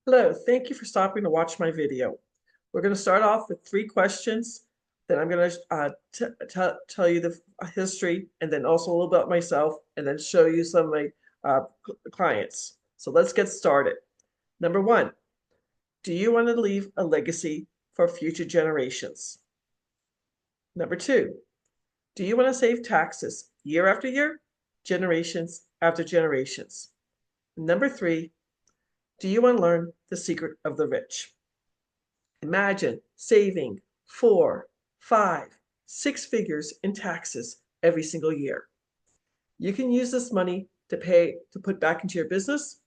Hello, thank you for stopping to watch my video. We're going to start off with 3 questions. Then I'm going to tell you the history and then also a little about myself and then show you some of my clients. So let's get started. Number 1, do you want to leave a legacy for future generations? Number 2, do you want to save taxes year after year, generations after generations? Number 3, do you want to learn the secret of the rich? Imagine saving 4, 5, 6 figures in taxes every single year. You can use this money to put back into your business,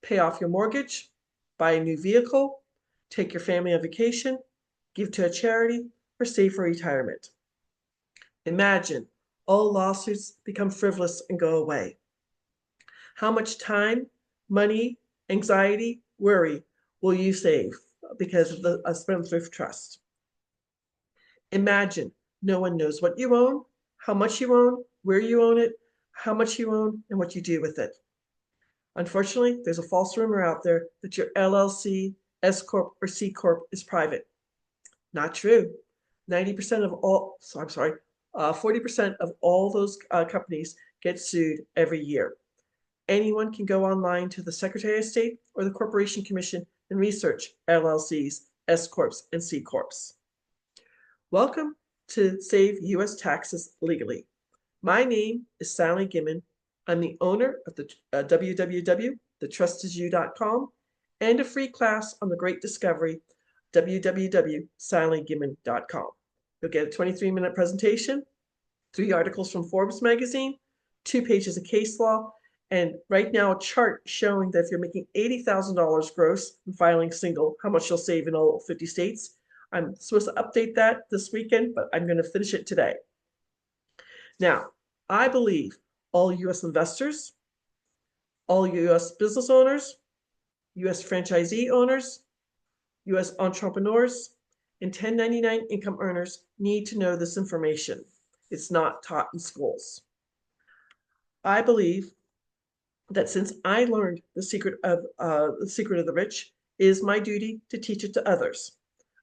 pay off your mortgage, buy a new vehicle, take your family on vacation, give to a charity, or save for retirement. Imagine all lawsuits become frivolous and go away. How much time, money, anxiety, worry will you save because of the Spendthrift Trust? Imagine no one knows what you own, how much you own, where you own it, how much you own, and what you do with it. Unfortunately, there's a false rumor out there that your LLC, S Corp, or C Corp is private. Not true. 90% of all, 40% of all those companies get sued every year. Anyone can go online to the Secretary of State or the Corporation Commission and research LLCs, S Corps, and C Corps. Welcome to Save U.S. Taxes Legally. My name is Sally Gimmon. I'm the owner of the www.thetrustisyou.com and a free class on the Great Discovery, www.sallygimmon.com. You'll get a 23-minute presentation, 3 articles from Forbes magazine, 2 pages of case law, and right now a chart showing that if you're making $80,000 gross and filing single, how much you'll save in all 50 states. I'm supposed to update that this weekend, but I'm going to finish it today. Now, I believe all U.S. investors, all U.S. business owners, U.S. franchisee owners, U.S. entrepreneurs, and 1099 income earners need to know this information. It's not taught in schools. I believe that since I learned the secret of the rich, it is my duty to teach it to others.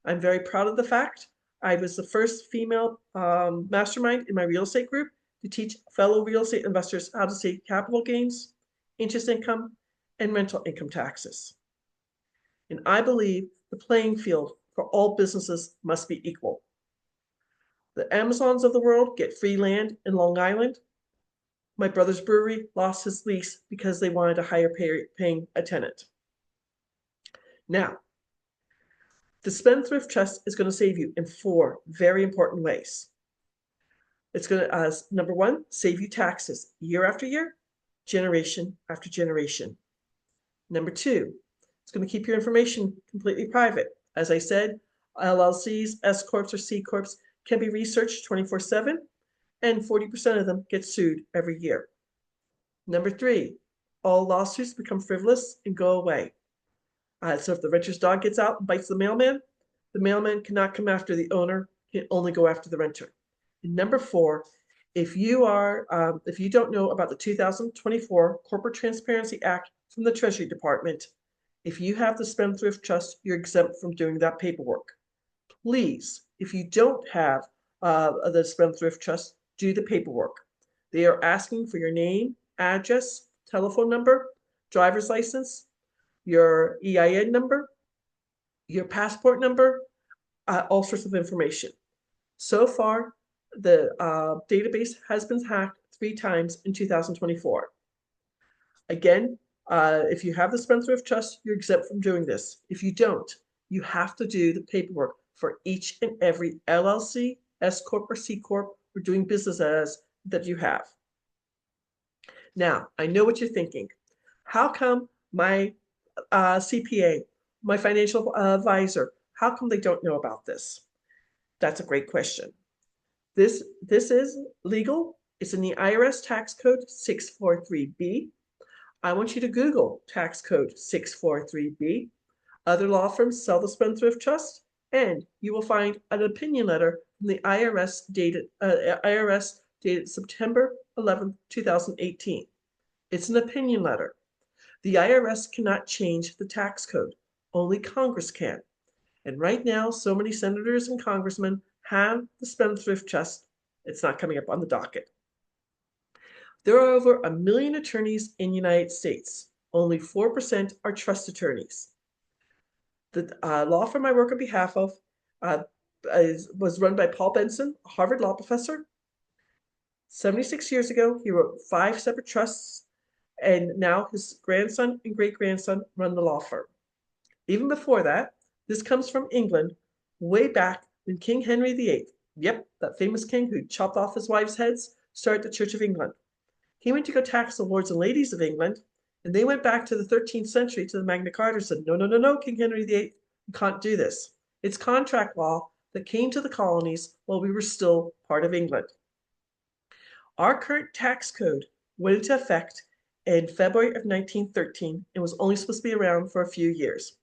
I'm very proud of the fact I was the first female mastermind in my real estate group to teach fellow real estate investors how to save capital gains, interest income, and rental income taxes. And I believe the playing field for all businesses must be equal. The Amazons of the world get free land in Long Island. My brother's brewery lost his lease because they wanted a higher paying a tenant. Now, the Spendthrift Trust is going to save you in 4 very important ways. It's going to, number 1, save you taxes year after year, generation after generation. Number 2, it's going to keep your information completely private. As I said, LLCs, S Corps, or C Corps can be researched 24/7, and 40% of them get sued every year. Number 3, all lawsuits become frivolous and go away. So if the renter's dog gets out and bites the mailman cannot come after the owner, can only go after the renter. And number 4, if you don't know about the 2024 Corporate Transparency Act from the Treasury Department, if you have the Spendthrift Trust, you're exempt from doing that paperwork. Please, if you don't have the Spendthrift Trust, do the paperwork. They are asking for your name, address, telephone number, driver's license, your EIN number, your passport number, all sorts of information. So far, the database has been hacked 3 times in 2024. Again, if you have the Spendthrift Trust, you're exempt from doing this. If you don't, you have to do the paperwork for each and every LLC, S Corp, or C Corp, or doing business as that you have. Now, I know what you're thinking. How come my CPA, my financial advisor, how come they don't know about this? That's a great question. This is legal. It's in the IRS tax code 643B. I want you to Google tax code 643B. Other law firms sell the Spendthrift Trust, and you will find an opinion letter from the IRS dated September 11, 2018. It's an opinion letter. The IRS cannot change the tax code. Only Congress can. And right now, so many senators and congressmen have the Spendthrift Trust. It's not coming up on the docket. There are over 1 million attorneys in the United States. Only 4% are trust attorneys. The law firm I work on behalf of uh, was run by Paul Benson, a Harvard law professor. 76 years ago, he wrote 5 separate trusts, and now his grandson and great-grandson run the law firm. Even before that, this comes from England, way back when King Henry VIII, yep, that famous king who chopped off his wives' heads, started the Church of England. He went to go tax the lords and ladies of England, and they went back to the 13th century to the Magna Carta and said, no, no, no, no, King Henry VIII, you can't do this. It's contract law that came to the colonies while we were still part of England. Our current tax code went into effect in February of 1913 and was only supposed to be around for a few years.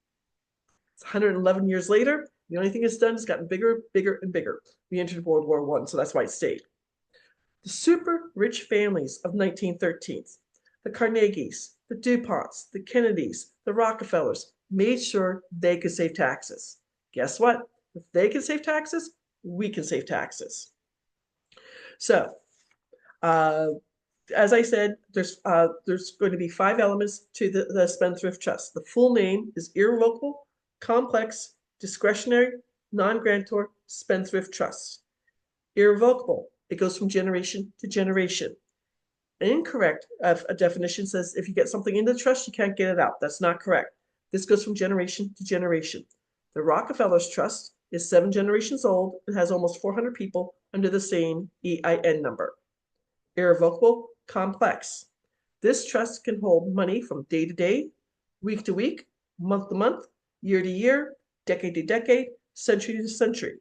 It's 111 years later. The only thing it's done is gotten bigger, bigger, and bigger. We entered World War I, so that's why it stayed. The super rich families of 1913, the Carnegies, the DuPonts, the Kennedys, the Rockefellers, made sure they could save taxes. Guess what? If they can save taxes, we can save taxes. So, as I said, there's going to be 5 elements to the Spendthrift Trust. The full name is Irrevocable, Complex, Discretionary, Non-Grantor Spendthrift Trust. Irrevocable, it goes from generation to generation. Incorrect a definition says if you get something into the trust, you can't get it out. That's not correct. This goes from generation to generation. The Rockefellers Trust is 7 generations old and has almost 400 people under the same EIN number. Irrevocable, complex. This trust can hold money from day to day, week to week, month to month, year to year, decade to decade, century to century.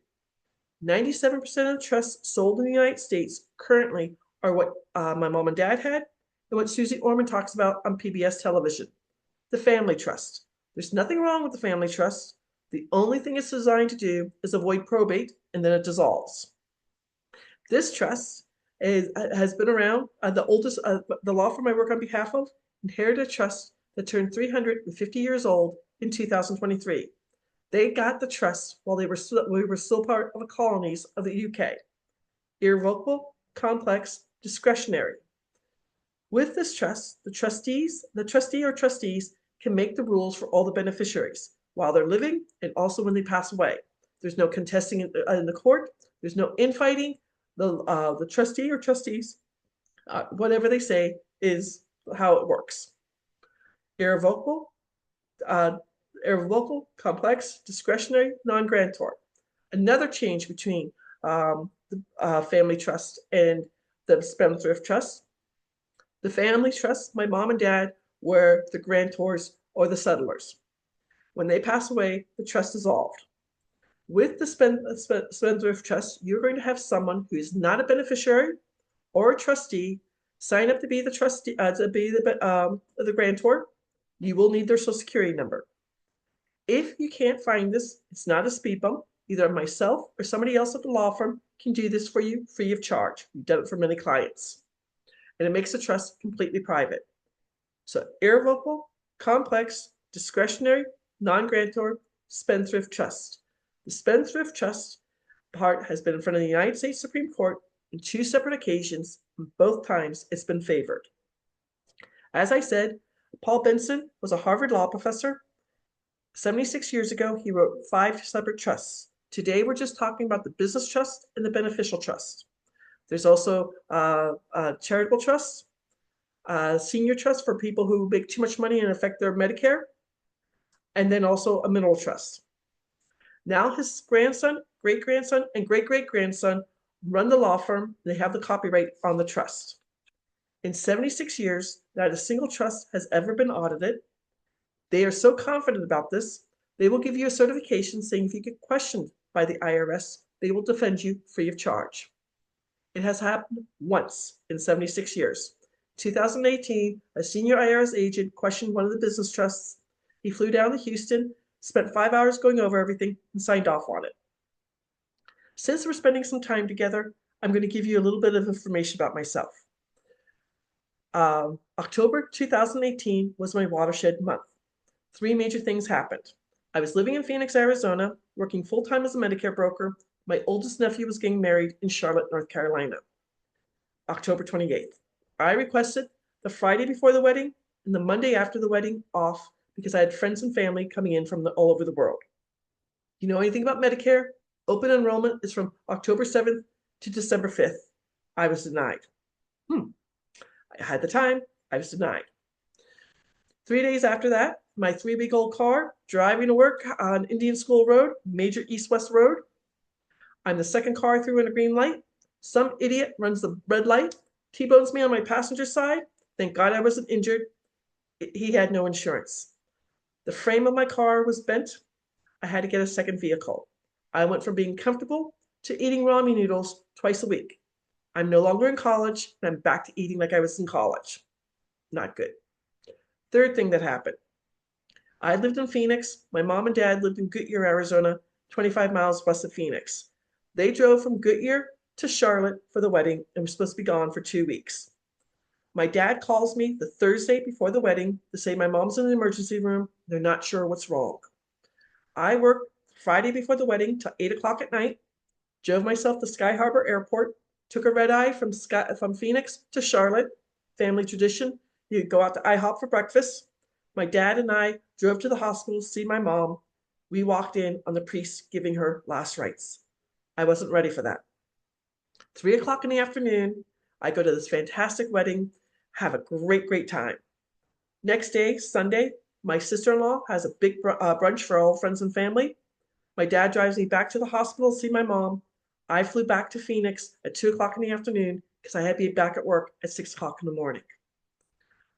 97% of the trusts sold in the United States currently are what my mom and dad had and what Susie Orman talks about on PBS television, the family trust. There's nothing wrong with the family trust. The only thing it's designed to do is avoid probate, and then it dissolves. This trust has been around. The law firm I work on behalf of inherited a trust that turned 350 years old in 2023. They got the trust while we were still part of the colonies of the UK. Irrevocable, complex, discretionary. With this trust, the trustee or trustees can make the rules for all the beneficiaries while they're living and also when they pass away. There's no contesting in the court. There's no infighting. The trustee or trustees, whatever they say, is how it works. Irrevocable, complex, discretionary, non-grantor. Another change between the family trust and the Spendthrift Trust. The family trust, my mom and dad were the grantors or the settlers. When they pass away, the trust dissolved. With the Spendthrift Trust, you're going to have someone who is not a beneficiary or a trustee sign up to be the trustee, to be the grantor. You will need their Social Security number. If you can't find this, it's not a speed bump. Either myself or somebody else at the law firm can do this for you free of charge. We've done it for many clients. And it makes the trust completely private. So irrevocable, complex, discretionary, non-grantor, Spendthrift Trust. The Spendthrift Trust part has been in front of the United States Supreme Court on 2 separate occasions, and both times it's been favored. As I said, Paul Benson was a Harvard law professor. 76 years ago, he wrote 5 separate trusts. Today, we're just talking about the business trust and the beneficial trust. There's also charitable trusts, senior trust for people who make too much money and affect their Medicare, and then also a mineral trust. Now his grandson, great-grandson, and great-great-grandson run the law firm. They have the copyright on the trust. In 76 years, not a single trust has ever been audited. They are so confident about this, they will give you a certification saying if you get questioned by the IRS, they will defend you free of charge. It has happened once in 76 years. 2018, a senior IRS agent questioned one of the business trusts. He flew down to Houston, spent 5 hours going over everything, and signed off on it. Since we're spending some time together, I'm going to give you a little bit of information about myself. October 2018 was my watershed month. 3 major things happened. I was living in Phoenix, Arizona, working full-time as a Medicare broker. My oldest nephew was getting married in Charlotte, North Carolina. October 28th. I requested the Friday before the wedding and the Monday after the wedding off because I had friends and family coming in from all over the world. You know anything about Medicare? Open enrollment is from October 7th to December 5th. I was denied. I had the time. I was denied. 3 days after that, my 3-week-old car driving to work on Indian School Road, major east-west road. I'm the second car through in a green light. Some idiot runs the red light, T-bones me on my passenger side. Thank God I wasn't injured. He had no insurance. The frame of my car was bent. I had to get a second vehicle. I went from being comfortable to eating ramen noodles twice a week. I'm no longer in college, and I'm back to eating like I was in college. Not good. Third thing that happened. I lived in Phoenix. My mom and dad lived in Goodyear, Arizona, 25 miles west of Phoenix. They drove from Goodyear to Charlotte for the wedding and were supposed to be gone for 2 weeks. My dad calls me the Thursday before the wedding to say my mom's in the emergency room. They're not sure what's wrong. I worked Friday before the wedding till 8 o'clock at night, drove myself to Sky Harbor Airport, took a red eye from Phoenix to Charlotte, family tradition. You go out to IHOP for breakfast. My dad and I drove to the hospital to see my mom. We walked in on the priest giving her last rites. I wasn't ready for that. 3 o'clock in the afternoon, I go to this fantastic wedding, have a great, great time. Next day, Sunday, my sister-in-law has a big brunch for all friends and family. My dad drives me back to the hospital to see my mom. I flew back to Phoenix at 2 o'clock in the afternoon because I had to be back at work at 6 o'clock in the morning.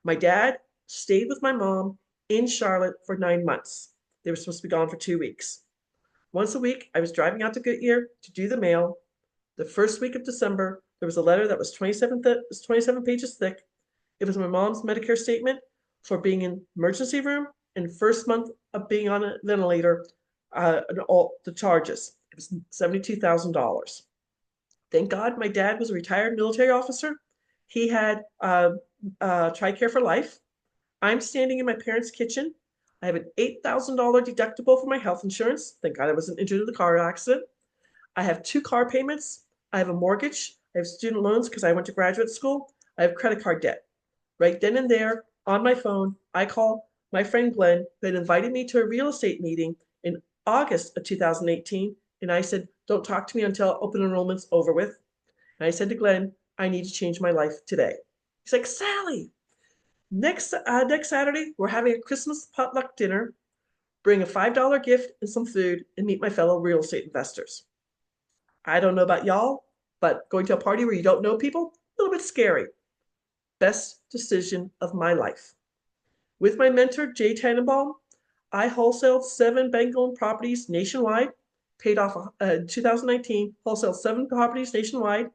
My dad stayed with my mom in Charlotte for 9 months. They were supposed to be gone for 2 weeks. Once a week, I was driving out to Goodyear to do the mail. The first week of December, there was a letter that was 27 pages thick. It was my mom's Medicare statement for being in emergency room and first month of being on a ventilator, and all the charges. It was $72,000. Thank God my dad was a retired military officer. He had TRICARE for life. I'm standing in my parents' kitchen. I have an $8,000 deductible for my health insurance. Thank God I wasn't injured in the car accident. I have 2 car payments. I have a mortgage. I have student loans because I went to graduate school. I have credit card debt. Right then and there, on my phone, I call my friend Glenn who had invited me to a real estate meeting in August of 2018. And I said, don't talk to me until open enrollment's over with. And I said to Glenn, I need to change my life today. He's like, Sally, next Saturday, we're having a Christmas potluck dinner. Bring a $5 gift and some food and meet my fellow real estate investors. I don't know about y'all, but going to a party where you don't know people, a little bit scary. Best decision of my life. With my mentor, Jay Tannenbaum, I wholesaled 7 bank-owned properties nationwide, paid off in 2019, wholesaled 7 properties nationwide.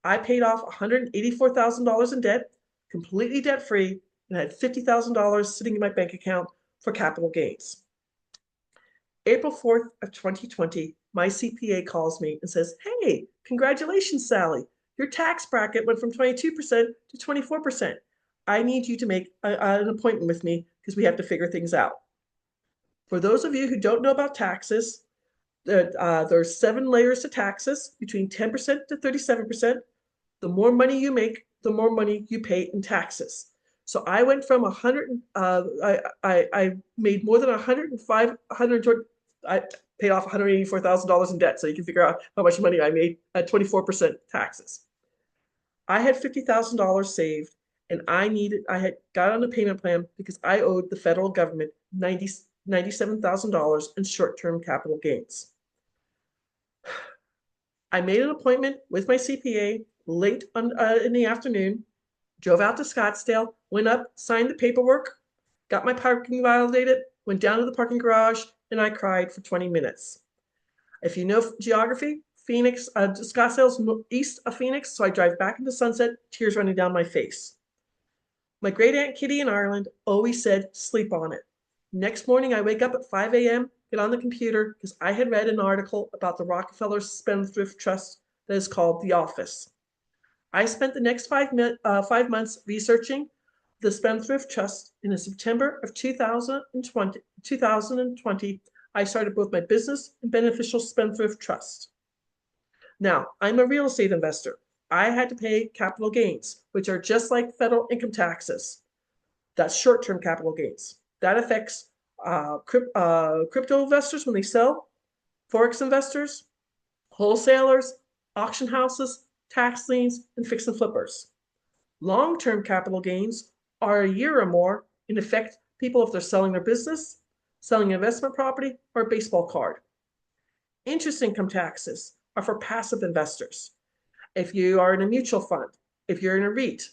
I paid off $184,000 in debt, completely debt-free, and had $50,000 sitting in my bank account for capital gains. April 4th of 2020, my CPA calls me and says, hey, congratulations, Sally. Your tax bracket went from 22% to 24%. I need you to make an appointment with me because we have to figure things out. For those of you who don't know about taxes, there's 7 layers to taxes, between 10% to 37%. The more money you make, the more money you pay in taxes. So I went from I made more than I paid off $184,000 in debt. So you can figure out how much money I made at 24% taxes. I had $50,000 saved, and I had got on a payment plan because I owed the federal government $97,000 in short-term capital gains. I made an appointment with my CPA late in the afternoon, drove out to Scottsdale, went up, signed the paperwork, got my parking validated, went down to the parking garage, and I cried for 20 minutes. If you know geography, Phoenix, Scottsdale's east of Phoenix, so I drive back into Sunset, tears running down my face. My great Aunt Kitty in Ireland always said, sleep on it. Next morning, I wake up at 5 a.m., get on the computer, because I had read an article about the Rockefeller Spendthrift Trust that is called The Office. I spent the next 5 months researching the Spendthrift Trust in September of 2020, I started both my business and beneficial Spendthrift Trust. Now, I'm a real estate investor. I had to pay capital gains, which are just like federal income taxes. That's short-term capital gains. That affects crypto investors when they sell, forex investors, wholesalers, auction houses, tax liens, and fix and flippers. Long-term capital gains are a year or more and affect people if they're selling their business, selling an investment property, or a baseball card. Interest income taxes are for passive investors. If you are in a mutual fund, if you're in a REIT,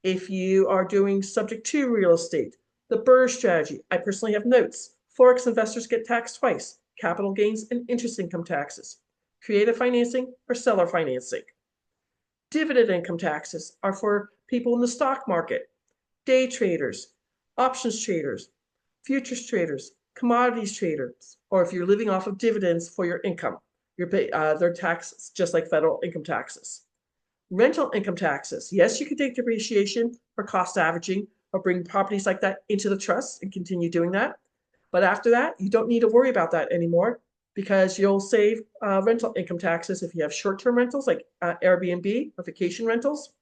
if you are doing subject to real estate, the BRRRR strategy, I personally have notes. Forex investors get taxed twice, capital gains and interest income taxes, creative financing or seller financing. Dividend income taxes are for people in the stock market, day traders, options traders, futures traders, commodities traders, or if you're living off of dividends for your income, they're taxed just like federal income taxes. Rental income taxes. Yes, you can take depreciation or cost averaging or bring properties like that into the trust and continue doing that. But after that, you don't need to worry about that anymore because you'll save rental income taxes if you have short-term rentals like Airbnb or vacation rentals,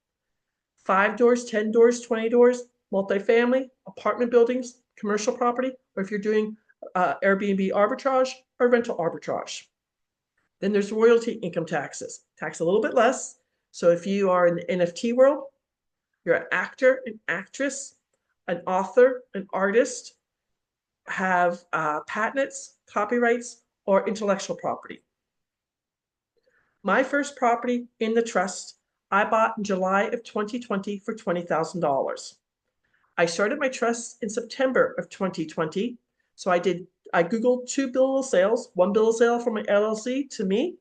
5 doors, 10 doors, 20 doors, multifamily, apartment buildings, commercial property, or if you're doing Airbnb arbitrage or rental arbitrage. Then there's royalty income taxes, tax a little bit less. So if you are in the NFT world, you're an actor, an actress, an author, an artist, have patents, copyrights, or intellectual property. My first property in the trust, I bought in July of 2020 for $20,000. I started my trust in September of 2020. So I Googled 2 bill of sales, 1 bill of sale from my LLC to me,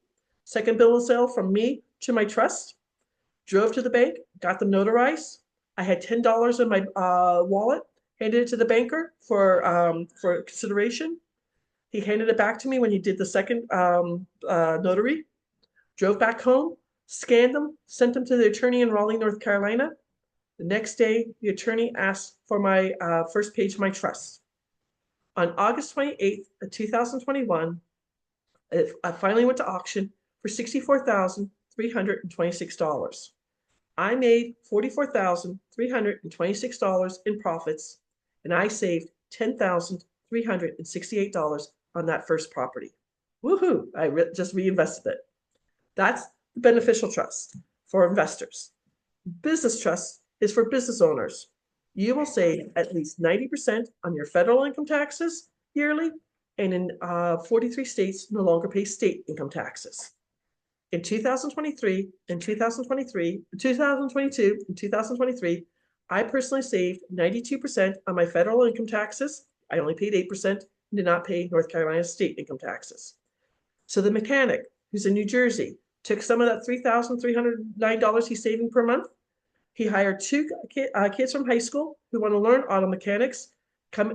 2nd bill of sale from me to my trust, drove to the bank, got them notarized. I had $10 in my wallet, handed it to the banker for consideration. He handed it back to me when he did the second notary, drove back home, scanned them, sent them to the attorney in Raleigh, North Carolina. The next day, the attorney asked for my first page of my trust. On August 28th of 2021, I finally went to auction for $64,326. I made $44,326 in profits, and I saved $10,368 on that first property. Woohoo! I just reinvested it. That's the beneficial trust for investors. Business trust is for business owners. You will save at least 90% on your federal income taxes yearly, and in 43 states no longer pay state income taxes. In 2023, 2022, and 2023, I personally saved 92% on my federal income taxes. I only paid 8% and did not pay North Carolina state income taxes. So the mechanic who's in New Jersey took some of that $3,309 he's saving per month. He hired 2 kids from high school who want to learn auto mechanics.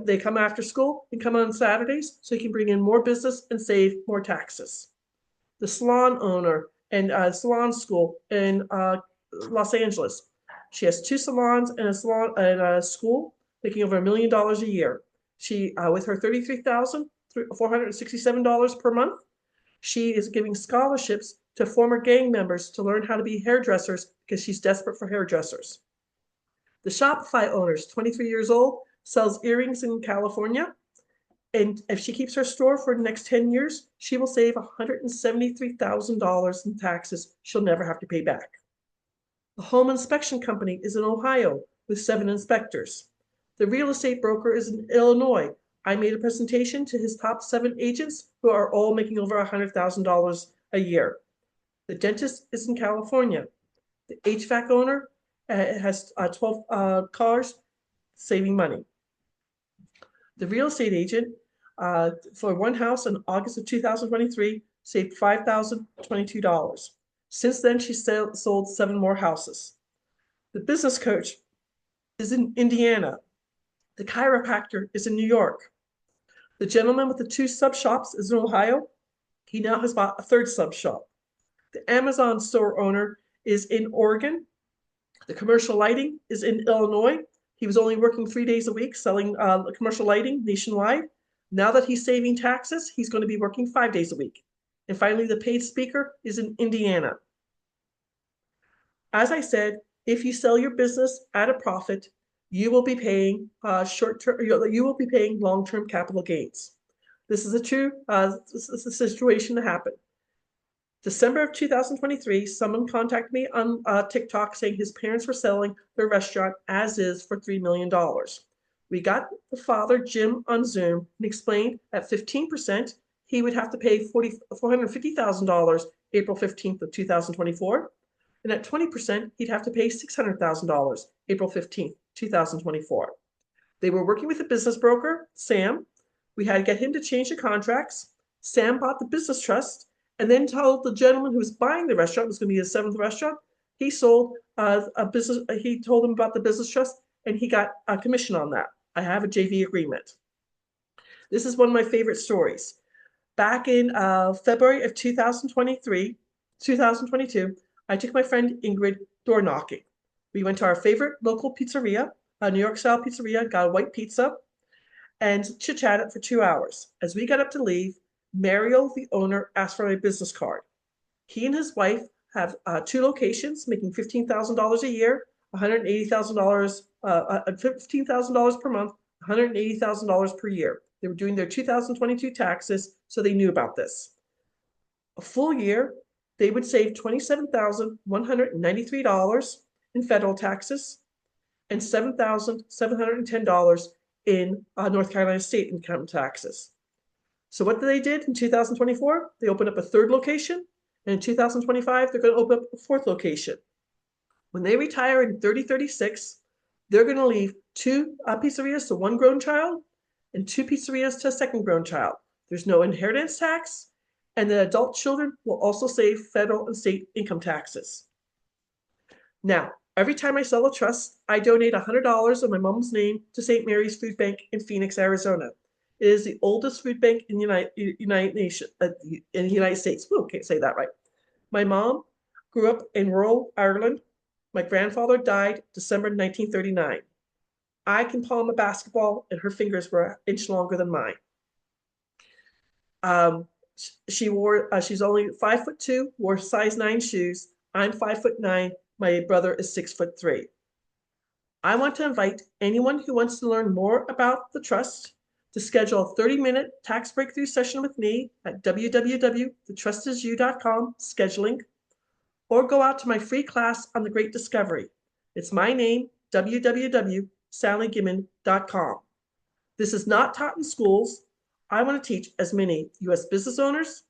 They come after school and come on Saturdays so he can bring in more business and save more taxes. The salon owner and salon school in Los Angeles. She has 2 salons and a salon and a school, making over $1 million a year. She, with her $33,467 per month, she is giving scholarships to former gang members to learn how to be hairdressers because she's desperate for hairdressers. The Shopify owner is 23 years old, sells earrings in California. And if she keeps her store for the next 10 years, she will save $173,000 in taxes she'll never have to pay back. The home inspection company is in Ohio with 7 inspectors. The real estate broker is in Illinois. I made a presentation to his top 7 agents who are all making over $100,000 a year. The dentist is in California. The HVAC owner has 12 cars, saving money. The real estate agent for one house in August of 2023 saved $5,022. Since then, she sold 7 more houses. The business coach is in Indiana. The chiropractor is in New York. The gentleman with the 2 sub shops is in Ohio. He now has bought a 3rd sub shop. The Amazon store owner is in Oregon. The commercial lighting is in Illinois. He was only working 3 days a week selling commercial lighting nationwide. Now that he's saving taxes, he's going to be working 5 days a week. And finally, the paid speaker is in Indiana. As I said, if you sell your business at a profit, you will be paying you will be paying long-term capital gains. This is this is a situation that happened. December of 2023, someone contacted me on TikTok saying his parents were selling their restaurant as is for $3 million. We got the father, Jim, on Zoom and explained at 15%, he would have to pay $450,000 April 15th of 2024. And at 20%, he'd have to pay $600,000 April 15th, 2024. They were working with a business broker, Sam. We had to get him to change the contracts. Sam bought the business trust and then told the gentleman who was buying the restaurant, it was going to be his 7th restaurant, he sold he told him about the business trust and he got a commission on that. I have a JV agreement. This is one of my favorite stories. Back in February of 2022, I took my friend Ingrid door knocking. We went to our favorite local pizzeria, a New York style pizzeria, got a white pizza, and chit-chatted for 2 hours. As we got up to leave, Mario, the owner, asked for my business card. He and his wife have 2 locations, making $15,000 a year, $180,000, $15,000 per month, $180,000 per year. They were doing their 2022 taxes, so they knew about this. A full year, they would save $27,193 in federal taxes and $7,710 in North Carolina state income taxes. So what they did in 2024, they opened up a 3rd location, and in 2025, they're going to open up a 4th location. When they retire in 2036, they're going to leave 2 pizzerias to 1 grown child and 2 pizzerias to a 2nd grown child. There's no inheritance tax, and the adult children will also save federal and state income taxes. Now, every time I sell a trust, I donate $100 in my mom's name to St. Mary's Food Bank in Phoenix, Arizona. It is the oldest food bank in the United States. Oh, can't say that right. My mom grew up in rural Ireland. My grandfather died December 1939. I can palm a basketball, and her fingers were an inch longer than mine. She's only 5'2", wore size 9 shoes. I'm 5'9". My brother is 6'3". I want to invite anyone who wants to learn more about the trust to schedule a 30-minute tax breakthrough session with me at www.thetrustisyou.com scheduling, or go out to my free class on the Great Discovery. It's my name, www.sallygimmon.com. This is not taught in schools. I want to teach as many U.S. business owners,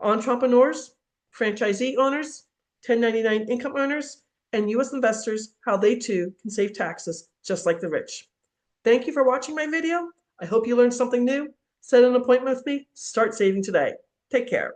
entrepreneurs, franchisee owners, 1099 income earners, and U.S. investors how they too can save taxes just like the rich. Thank you for watching my video. I hope you learned something new. Set an appointment with me. Start saving today. Take care.